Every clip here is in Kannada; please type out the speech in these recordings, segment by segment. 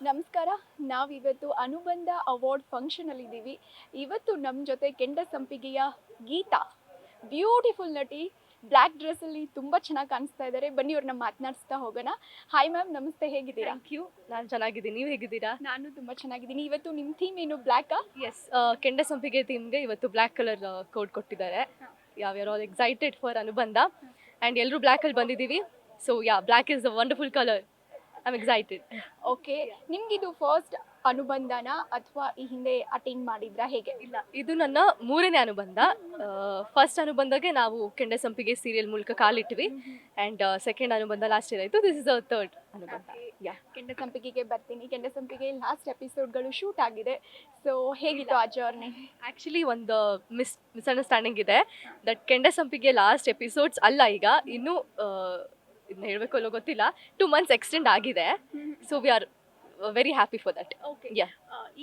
ನಮಸ್ಕಾರ. ನಾವಿವತ್ತು ಅನುಬಂಧ ಅವಾರ್ಡ್ ಫಂಕ್ಷನಲ್ಲಿದ್ದೀವಿ. ಇವತ್ತು ನಮ್ಮ ಜೊತೆ ಕೆಂಡ ಸಂಪಿಗೆಯ ಗೀತಾ, ಬ್ಯೂಟಿಫುಲ್ ನಟಿ, ಬ್ಲ್ಯಾಕ್ ಡ್ರೆಸ್ಸಲ್ಲಿ ತುಂಬ ಚೆನ್ನಾಗಿ ಕಾಣಿಸ್ತಾ ಇದ್ದಾರೆ. ಬನ್ನಿ ಅವ್ರನ್ನ ಮಾತನಾಡಿಸ್ತಾ ಹೋಗೋಣ. ಹಾಯ್ ಮ್ಯಾಮ್, ನಮಸ್ತೆ, ಹೇಗಿದ್ದೀರಾ? Thank you. ನಾನು ಚೆನ್ನಾಗಿದ್ದೀನಿ. ನೀವು ಹೇಗಿದ್ದೀರಾ? ನಾನು ತುಂಬ ಚೆನ್ನಾಗಿದ್ದೀನಿ. ಇವತ್ತು ನಿಮ್ಮ ಥೀಮ್ ಏನು, ಬ್ಲ್ಯಾಕಾ? ಎಸ್, ಕೆಂಡ ಸಂಪಿಗೆ ಥೀಮ್ಗೆ ಇವತ್ತು ಬ್ಲ್ಯಾಕ್ ಕಲರ್ ಕೋಡ್ ಕೊಟ್ಟಿದ್ದಾರೆ. Are all excited for Anubandha and ಎಲ್ಲರೂ ಬ್ಲ್ಯಾಕಲ್ಲಿ ಬಂದಿದ್ದೀವಿ. So black is a wonderful colour. I am excited. Okay, ನಿಮಗಿದು ಫಸ್ಟ್ ಅನುಬಂಧನ ಅಥವಾ ಈ ಹಿಂದೆ ಅಟೆಂಡ್ ಮಾಡಿದ್ರಾ, ಹೇಗೆ? ಇಲ್ಲ, ಇದು ನನ್ನ 3ನೇ ಅನುಬಂಧ. ಫಸ್ಟ್ ಅನುಬಂಧಗೆ ನಾವು ಕೆಂಡ ಸಂಪಿಗೆ ಸೀರಿಯಲ್ ಮೂಲಕ ಕಾಲಿಟ್ವಿ ಆ್ಯಂಡ್ ಸೆಕೆಂಡ್ ಅನುಬಂಧ ಲಾಸ್ಟ್ ಇಯರ್ ಆಯಿತು. ದಿಸ್ ಇಸ್ ಅ ಥರ್ಡ್ ಅನುಬಂಧ. ಕೆಂಡ ಸಂಪಿಗೆಗೆ ಬರ್ತೀನಿ. ಕೆಂಡ ಸಂಪಿಗೆ ಲಾಸ್ಟ್ ಎಪಿಸೋಡ್ಗಳು ಶೂಟ್ ಆಗಿದೆ. ಸೊ ಹೇಗಿತ್ತು ಆ ಜರ್ನಿ? ಆ್ಯಕ್ಚುಲಿ ಒಂದು ಮಿಸ್ಅಂಡರ್ಸ್ಟ್ಯಾಂಡಿಂಗ್ ಇದೆ ದಟ್ ಕೆಂಡ ಸಂಪಿಗೆ ಲಾಸ್ಟ್ ಎಪಿಸೋಡ್ಸ್ ಅಲ್ಲ, ಈಗ ಇನ್ನೂ ಇದನ್ನ ಹೇಳಬೇಕು ಅಲ್ಲೋ ಗೊತ್ತಿಲ್ಲ, 2 months ಎಕ್ಸ್ಟೆಂಡ್ ಆಗಿದೆ. So we are very happy for that. Okay,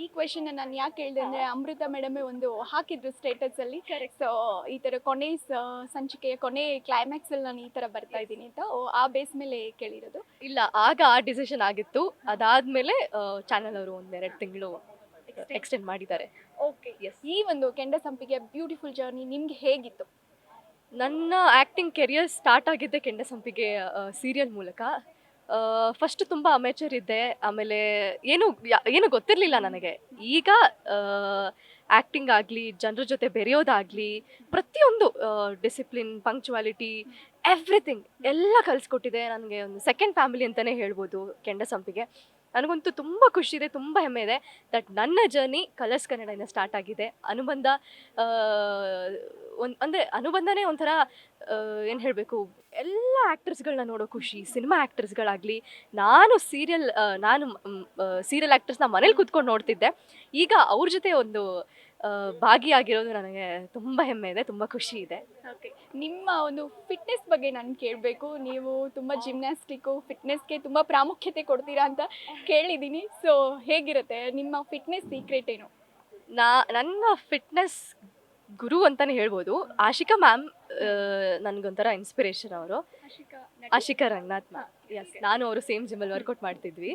ಈ ಕ್ವೆಶನ್ ನಾನು ಯಾಕೆ ಹೇಳಿದೆ ಅಂದರೆ, ಅಮೃತ ಮೇಡಮೇ ಒಂದು ಹಾಕಿದ್ರು ಸ್ಟೇಟಸಲ್ಲಿ. ಸೊ ಈ ಥರ ಕೊನೆ ಸಂಚಿಕೆಯ ಕೊನೆ ಕ್ಲೈಮ್ಯಾಕ್ಸಲ್ಲಿ ನಾನು ಈ ಥರ ಬರ್ತಾ ಇದ್ದೀನಿ ಅಂತ, ಆ ಬೇಸ್ ಮೇಲೆ ಕೇಳಿರೋದು. ಇಲ್ಲ, ಆಗ ಆ ಡಿಸಿಷನ್ ಆಗಿತ್ತು. ಅದಾದಮೇಲೆ ಚಾನಲ್ ಅವರು 1-2 ತಿಂಗಳು ಎಕ್ಸ್ಟೆಂಡ್ ಮಾಡಿದ್ದಾರೆ. ಓಕೆ, ಈ ಒಂದು ಕೆಂಡ ಸಂಪಿಗೆ ಬ್ಯೂಟಿಫುಲ್ ಜರ್ನಿ ನಿಮ್ಗೆ ಹೇಗಿತ್ತು? ನನ್ನ ಆ್ಯಕ್ಟಿಂಗ್ ಕೆರಿಯರ್ ಸ್ಟಾರ್ಟ್ ಆಗಿದ್ದೆ ಕೆಂಡ ಸಂಪಿಗೆ ಸೀರಿಯಲ್ ಮೂಲಕ. ಫಸ್ಟ್ ತುಂಬ ಅಮೇಚರ್ ಇದ್ದೆ, ಆಮೇಲೆ ಏನು ಗೊತ್ತಿರಲಿಲ್ಲ ನನಗೆ. ಈಗ ಆ್ಯಕ್ಟಿಂಗ್ ಆಗಲಿ, ಜನರ ಜೊತೆ ಬೆರೆಯೋದಾಗಲಿ, ಪ್ರತಿಯೊಂದು ಡಿಸಿಪ್ಲಿನ್, ಪಂಕ್ಚುವಾಲಿಟಿ, ಎವ್ರಿಥಿಂಗ್ ಎಲ್ಲ ಕಲಿಸ್ಕೊಟ್ಟಿದೆ. ನನಗೆ ಒಂದು ಸೆಕೆಂಡ್ ಫ್ಯಾಮಿಲಿ ಅಂತಲೇ ಹೇಳ್ಬೋದು ಕೆಂಡ ಸಂಪಿಗೆ. ನನಗಂತೂ ತುಂಬ ಖುಷಿ ಇದೆ, ತುಂಬ ಹೆಮ್ಮೆ ಇದೆ ದಟ್ ನನ್ನ ಜರ್ನಿ ಕಲರ್ಸ್ ಕನ್ನಡದಿಂದ ಸ್ಟಾರ್ಟ್ ಆಗಿದೆ. ಅನುಬಂಧ ಅಂದರೆ ಅನುಬಂಧನೇ ಒಂಥರ ಏನು ಹೇಳಬೇಕು, ಎಲ್ಲ ಆ್ಯಕ್ಟರ್ಸ್ಗಳನ್ನ ನೋಡೋ ಖುಷಿ. ಸಿನಿಮಾ ಆ್ಯಕ್ಟರ್ಸ್ಗಳಾಗಲಿ, ನಾನು ಸೀರಿಯಲ್ ಆ್ಯಕ್ಟರ್ಸ್ನ ಮನೇಲಿ ಕೂತ್ಕೊಂಡು ನೋಡ್ತಿದ್ದೆ. ಈಗ ಅವ್ರ ಜೊತೆ ಒಂದು ಭಾಗಿಯಾಗಿರೋದು ನನಗೆ ತುಂಬ ಹೆಮ್ಮೆ ಇದೆ, ತುಂಬ ಖುಷಿ ಇದೆ. ಓಕೆ, ನಿಮ್ಮ ಒಂದು ಫಿಟ್ನೆಸ್ ಬಗ್ಗೆ ನಾನು ಕೇಳಬೇಕು. ನೀವು ತುಂಬ ಜಿಮ್ನಾಸ್ಟಿಕ್ಕು, ಫಿಟ್ನೆಸ್ಗೆ ತುಂಬ ಪ್ರಾಮುಖ್ಯತೆ ಕೊಡ್ತೀರಾ ಅಂತ ಕೇಳಿದ್ದೀನಿ. ಸೊ ಹೇಗಿರುತ್ತೆ ನಿಮ್ಮ ಫಿಟ್ನೆಸ್ ಸೀಕ್ರೆಟ್ ಏನು? ನನ್ನ ಫಿಟ್ನೆಸ್ ಗುರು ಅಂತಲೇ ಹೇಳ್ಬೋದು. ಆಶಿಕಾ ಮ್ಯಾಮ್ ನನಗೊಂಥರ ಇನ್ಸ್ಪಿರೇಷನ್. ಅವರು ಆಶಿಕಾ ರಂಗನಾಥ್ ಮ್ಯಾಮ್. ಎಸ್, ನಾನು ಅವರು ಸೇಮ್ ಜಿಮ್ಮಲ್ಲಿ ವರ್ಕೌಟ್ ಮಾಡ್ತಿದ್ವಿ.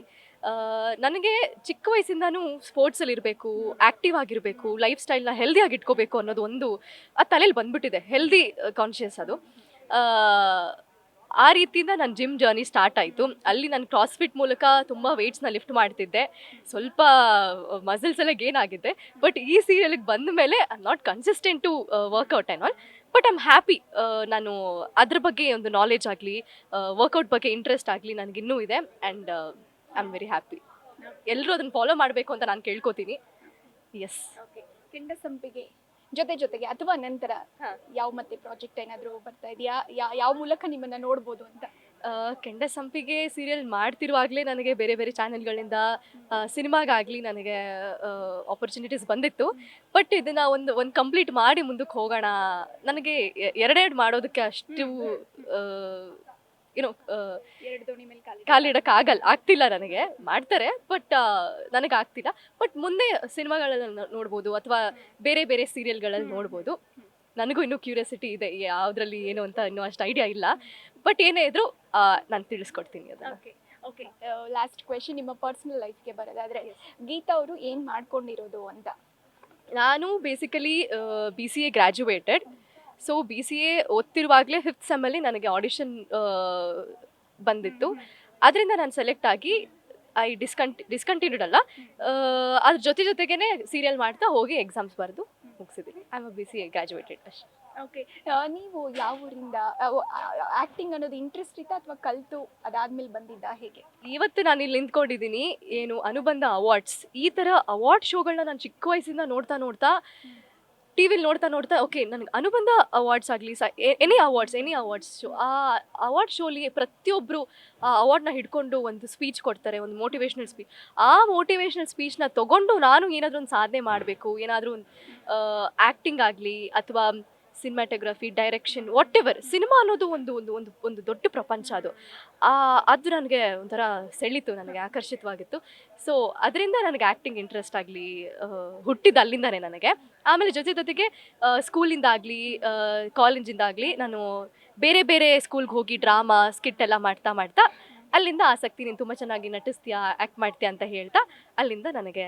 ನನಗೆ ಚಿಕ್ಕ ವಯಸ್ಸಿಂದನೂ ಸ್ಪೋರ್ಟ್ಸಲ್ಲಿ ಇರಬೇಕು, ಆ್ಯಕ್ಟಿವ್ ಆಗಿರಬೇಕು, ಲೈಫ್ ಸ್ಟೈಲ್ನ ಹೆಲ್ದಿಯಾಗಿ ಇಟ್ಕೋಬೇಕು ಅನ್ನೋದು ಒಂದು ಆ ತಲೆಯಲ್ಲಿ ಬಂದ್ಬಿಟ್ಟಿದೆ. ಹೆಲ್ದಿ ಕಾನ್ಷಿಯಸ್ ಅದು. ಆ ರೀತಿಯಿಂದ ನನ್ನ ಜಿಮ್ ಜರ್ನಿ ಸ್ಟಾರ್ಟ್ ಆಯಿತು. ಅಲ್ಲಿ ನಾನು ಕ್ರಾಸ್ಫಿಟ್ ಮೂಲಕ ತುಂಬ ವೆಯ್ಟ್ಸ್ನ ಲಿಫ್ಟ್ ಮಾಡ್ತಿದ್ದೆ. ಸ್ವಲ್ಪ ಮಸಲ್ಸ್ ಎಲ್ಲ ಗೇನ್ ಆಗಿದ್ದೆ. ಬಟ್ ಈ ಸೀರಿಯಲ್ಗೆ ಬಂದ ಮೇಲೆ I am not consistent to workout and all. But I am happy. ನಾನು ಅದ್ರ ಬಗ್ಗೆ ಒಂದು ನಾಲೆಜ್ ಆಗಲಿ, ವರ್ಕೌಟ್ ಬಗ್ಗೆ ಇಂಟ್ರೆಸ್ಟ್ ಆಗಲಿ ನನಗಿನ್ನೂ ಇದೆ and I am very happy. ಎಲ್ಲರೂ ಅದನ್ನು ಫಾಲೋ ಮಾಡಬೇಕು ಅಂತ ನಾನು ಕೇಳ್ಕೊತೀನಿ. ಎಸ್. ಓಕೆ, ಕೆಂಡ ಸಂಪಿಗೆ ಜೊತೆಗೆ ಅಥವಾ ನಂತರ ಯಾವ ಮತ್ತೆ ಪ್ರಾಜೆಕ್ಟ್ ಏನಾದರೂ ಬರ್ತಾ ಇದೆಯಾ? ಯಾವ ಮೂಲಕ ನಿಮ್ಮನ್ನ ನೋಡ್ಬೋದು ಅಂತ? ಕೆಂಡ ಸಂಪಿಗೆ ಸೀರಿಯಲ್ ಮಾಡ್ತಿರುವಾಗಲೇ ನನಗೆ ಬೇರೆ ಬೇರೆ ಚಾನೆಲ್ಗಳಿಂದ ಸಿನಿಮಾಗಾಗಲಿ ನನಗೆ ಆಪರ್ಚುನಿಟೀಸ್ ಬಂದಿತ್ತು. ಬಟ್ ಇದನ್ನು ಒಂದು ಕಂಪ್ಲೀಟ್ ಮಾಡಿ ಮುಂದಕ್ಕೆ ಹೋಗೋಣ. ನನಗೆ ಎರಡೆರಡು ಮಾಡೋದಕ್ಕೆ ಅಷ್ಟು ಏನೋ ಎರಡು ದೋಣಿ ಮೇಲೆ ಆಗ್ತಿಲ್ಲ. ನನಗೆ ಮಾಡ್ತಾರೆ, ಬಟ್ ನನಗೆ ಆಗ್ತಿಲ್ಲ. ಬಟ್ ಮುಂದೆ ಸಿನಿಮಾಗಳಲ್ಲಿ ನೋಡ್ಬೋದು ಅಥವಾ ಬೇರೆ ಬೇರೆ ಸೀರಿಯಲ್ಗಳಲ್ಲಿ ನೋಡ್ಬೋದು. ನನಗೂ ಇನ್ನೂ ಕ್ಯೂರಿಯಾಸಿಟಿ ಇದೆ, ಯಾವುದ್ರಲ್ಲಿ ಏನು ಅಂತ ಇನ್ನೂ ಅಷ್ಟು ಐಡಿಯಾ ಇಲ್ಲ. ಬಟ್ ಏನೇ ಇದ್ರೂ ನಾನು ತಿಳಿಸ್ಕೊಡ್ತೀನಿ ಅದನ್ನು. ಓಕೆ, ಲಾಸ್ಟ್ ಕ್ವೆಶನ್, ನಿಮ್ಮ ಪರ್ಸ್ನಲ್ ಲೈಫ್ಗೆ ಬರೋದಾದರೆ ಗೀತಾ ಅವರು ಏನು ಮಾಡ್ಕೊಂಡಿರೋದು ಅಂತ? ನಾನು basically BCA graduated. So BCA ಓದ್ತಿರುವಾಗಲೇ 5th ಸೆಮ್ಮಲ್ಲಿ ನನಗೆ ಆಡಿಷನ್ ಬಂದಿತ್ತು. ಅದರಿಂದ ನಾನು ಸೆಲೆಕ್ಟ್ ಆಗಿ ಡಿಸ್ಕಂಟಿನ್ಯೂಡ್ ಅಲ್ಲ, ಅದ್ರ ಜೊತೆಗೇ ಸೀರಿಯಲ್ ಮಾಡ್ತಾ ಹೋಗಿ ಎಕ್ಸಾಮ್ಸ್ ಬರೆದು ಮುಗಿಸಿದ್ದೀನಿ. I am a BCA graduated ಅಷ್ಟೇ. ಓಕೆ, ನೀವು ಯಾವ ಊರಿಂದ? ಆ್ಯಕ್ಟಿಂಗ್ ಅನ್ನೋದು ಇಂಟ್ರೆಸ್ಟ್ ಇತ್ತಾ ಅಥವಾ ಕಲಿತು ಅದಾದ್ಮೇಲೆ ಬಂದಿದ್ದ, ಹೇಗೆ? ಇವತ್ತು ನಾನು ಇಲ್ಲಿ ನಿಂತ್ಕೊಂಡಿದ್ದೀನಿ ಏನು ಅನುಬಂಧ ಅವಾರ್ಡ್ಸ್, ಈ ಥರ ಅವಾರ್ಡ್ ಶೋಗಳನ್ನ ನಾನು ಚಿಕ್ಕ ವಯಸ್ಸಿಂದ ನೋಡ್ತಾ ಟಿವಿಲಿ ನೋಡ್ತಾ ಓಕೆ, ನನಗೆ ಅನುಬಂಧ ಅವಾರ್ಡ್ಸ್ ಆಗಲಿ, ಎನಿ ಅವಾರ್ಡ್ಸ್ ಶೋ, ಆ ಅವಾರ್ಡ್ ಶೋಲಿ ಪ್ರತಿಯೊಬ್ಬರು ಆ ಅವಾರ್ಡ್ನ ಹಿಡ್ಕೊಂಡು ಒಂದು ಸ್ಪೀಚ್ ಕೊಡ್ತಾರೆ, ಒಂದು ಮೋಟಿವೇಶ್ನಲ್ ಸ್ಪೀಚ್. ಆ ಮೋಟಿವೇಶ್ನಲ್ ಸ್ಪೀಚ್ನ ತೊಗೊಂಡು ನಾನು ಏನಾದರೂ ಒಂದು ಸಾಧನೆ ಮಾಡಬೇಕು, ಏನಾದರೂ ಒಂದು ಆ್ಯಕ್ಟಿಂಗ್ ಆಗಲಿ ಅಥವಾ cinematography, direction, what ever. Cinema ಅನ್ನೋದು ಒಂದು ಒಂದು ಒಂದು ಒಂದು ದೊಡ್ಡ ಪ್ರಪಂಚ. ಅದು ನನಗೆ ಒಂಥರ ಸೆಳೀತು, ನನಗೆ ಆಕರ್ಷಿತವಾಗಿತ್ತು. ಸೊ ಅದರಿಂದ ನನಗೆ ಆ್ಯಕ್ಟಿಂಗ್ ಇಂಟ್ರೆಸ್ಟ್ ಆಗಲಿ ಹುಟ್ಟಿದ್ದು ಅಲ್ಲಿಂದನೇ ನನಗೆ. ಆಮೇಲೆ ಜೊತೆಗೆ ಸ್ಕೂಲಿಂದ ಆಗಲಿ ಕಾಲೇಜಿಂದ ಆಗಲಿ ನಾನು ಬೇರೆ ಬೇರೆ ಸ್ಕೂಲ್ಗೆ ಹೋಗಿ ಡ್ರಾಮಾ ಸ್ಕಿಟ್ ಎಲ್ಲ ಮಾಡ್ತಾ ಅಲ್ಲಿಂದ ಆಸಕ್ತಿ, ನೀನು ತುಂಬ ಚೆನ್ನಾಗಿ ನಟಿಸ್ತೀಯಾ, ಆ್ಯಕ್ಟ್ ಮಾಡ್ತೀಯಾ ಅಂತ ಹೇಳ್ತಾ ಅಲ್ಲಿಂದ ನನಗೆ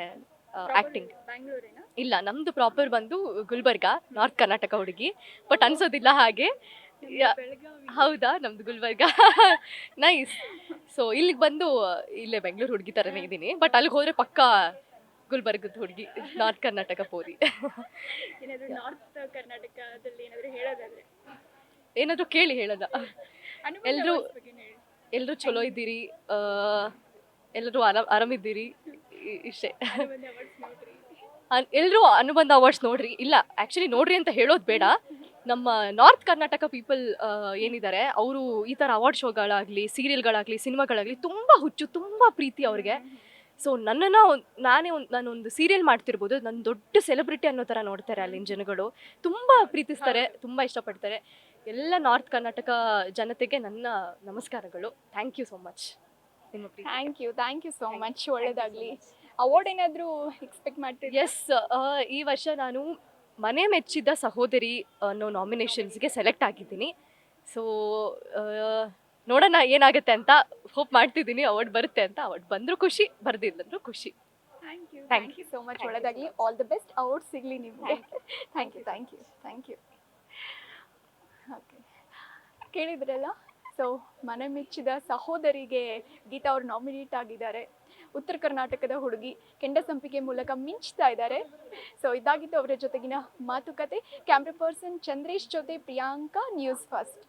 ಆ್ಯಕ್ಟಿಂಗ್. ಬ್ಯಾಂಗ್ಳೂರಿನ ಇಲ್ಲ, ನಮ್ಮದು ಪ್ರಾಪರ್ ಬಂದು ಗುಲ್ಬರ್ಗ, ನಾರ್ತ್ ಕರ್ನಾಟಕ ಹುಡುಗಿ, ಬಟ್ ಅನ್ಸೋದಿಲ್ಲ ಹಾಗೆ. ಬೆಳಗಾವಿ. ಹೌದಾ, ನಮ್ದು ಗುಲ್ಬರ್ಗ. ನೈಸ್. ಸೊ ಇಲ್ಲಿಗೆ ಬಂದು ಇಲ್ಲೇ ಬೆಂಗಳೂರು ಹುಡುಗಿ ಥರನೇ ಇದ್ದೀನಿ, ಬಟ್ ಅಲ್ಲಿಗೆ ಹೋದರೆ ಪಕ್ಕಾ ಗುಲ್ಬರ್ಗದ ಹುಡುಗಿ, ನಾರ್ತ್ ಕರ್ನಾಟಕ ಪೋರಿ. ಏನಾದ್ರು ನಾರ್ತ್ ಕರ್ನಾಟಕದಲ್ಲಿ ಏನಾದ್ರು ಹೇಳೋದಾದ್ರೆ ಏನಾದರೂ ಕೇಳಿ ಹೇಳೋದ. ಅನುಬಂಧ ಎಲ್ರೂ- awards ಬಗ್ಗೆ ಹೇಳಿ. ಎಲ್ಲರೂ ಚಲೋ ಇದ್ದೀರಿ, ಎಲ್ಲರೂ ಆರಾಮಿದ್ದೀರಿ, ಇಷ್ಟೇ. ಅನುಬಂಧ awards ನೋಡ್ರಿ. ಎಲ್ಲರೂ ಅನುಬಂಧ ಅವಾರ್ಡ್ಸ್ ನೋಡ್ರಿ. ಇಲ್ಲ, ಆ್ಯಕ್ಚುಲಿ ನೋಡ್ರಿ ಅಂತ ಹೇಳೋದು ಬೇಡ. ನಮ್ಮ ನಾರ್ತ್ ಕರ್ನಾಟಕ ಪೀಪಲ್ ಏನಿದ್ದಾರೆ, ಅವರು ಈ ಥರ ಅವಾರ್ಡ್ ಶೋಗಳಾಗಲಿ, ಸೀರಿಯಲ್ಗಳಾಗಲಿ, ಸಿನಿಮಾಗಳಾಗಲಿ ತುಂಬ ಹುಚ್ಚು, ತುಂಬ ಪ್ರೀತಿ ಅವ್ರಿಗೆ. ಸೊ ನನ್ನನ್ನು ನಾನೊಂದು ಸೀರಿಯಲ್ ಮಾಡ್ತಿರ್ಬೋದು, ನನ್ನ ದೊಡ್ಡ ಸೆಲೆಬ್ರಿಟಿ ಅನ್ನೋ ಥರ ನೋಡ್ತಾರೆ ಅಲ್ಲಿನ ಜನಗಳು. ತುಂಬ ಪ್ರೀತಿಸ್ತಾರೆ, ತುಂಬ ಇಷ್ಟಪಡ್ತಾರೆ. ಎಲ್ಲ ನಾರ್ತ್ ಕರ್ನಾಟಕ ಜನತೆಗೆ ನನ್ನ ನಮಸ್ಕಾರಗಳು. Thank you so much. ನಿಮ್ಮ ಪ್ರೀತಿ. Thank you so much. ಒಳ್ಳೇದಾಗ್ಲಿ. ಅವಾರ್ಡ್ ಏನಾದರೂ ಎಕ್ಸ್ಪೆಕ್ಟ್ ಮಾಡ್ತಿದ್ದೆ? ಎಸ್, ಈ ವರ್ಷ ನಾನು ಮನೆ ಮೆಚ್ಚಿದ ಸಹೋದರಿ ಅನ್ನೋ ನಾಮಿನೇಷನ್ಸ್ಗೆ ಸೆಲೆಕ್ಟ್ ಆಗಿದ್ದೀನಿ. ಸೊ ನೋಡೋಣ ಏನಾಗುತ್ತೆ ಅಂತ ಹೋಪ್ ಮಾಡ್ತಿದ್ದೀನಿ. ಅವಾರ್ಡ್ ಬರುತ್ತೆ ಅಂತ. ಅವಾರ್ಡ್ ಬಂದರೂ ಖುಷಿ, ಬರ್ದಿಲ್ಲಂದ್ರೂ ಖುಷಿ. Thank you so much. ಒಳ್ಳೇದಾಗಲಿ. All the best. ಅವಾರ್ಡ್ ಸಿಗಲಿ ನಿಮಗೆ. Thank you. ಓಕೆ, ಕೇಳಿದ್ರಲ್ಲ. ಸೊ ಮನೆ ಮೆಚ್ಚಿದ ಸಹೋದರಿಗೆ ಗೀತಾ ಅವ್ರು ನಾಮಿನೇಟ್ ಆಗಿದ್ದಾರೆ. ಉತ್ತರ ಕರ್ನಾಟಕದ ಹುಡುಗಿ, ಕೆಂಡಸಂಪಿಗೆ ಮೂಲಕ ಮಿಂಚ್ತಾ ಇದ್ದಾರೆ. ಸೊ ಇದಾಗಿತ್ತು ಅವರ ಜೊತೆಗಿನ ಮಾತುಕತೆ. ಕ್ಯಾಮ್ರಾ ಪರ್ಸನ್ ಚಂದ್ರೇಶ್ ಜೊತೆ ಪ್ರಿಯಾಂಕಾ, ನ್ಯೂಸ್ ಫಸ್ಟ್.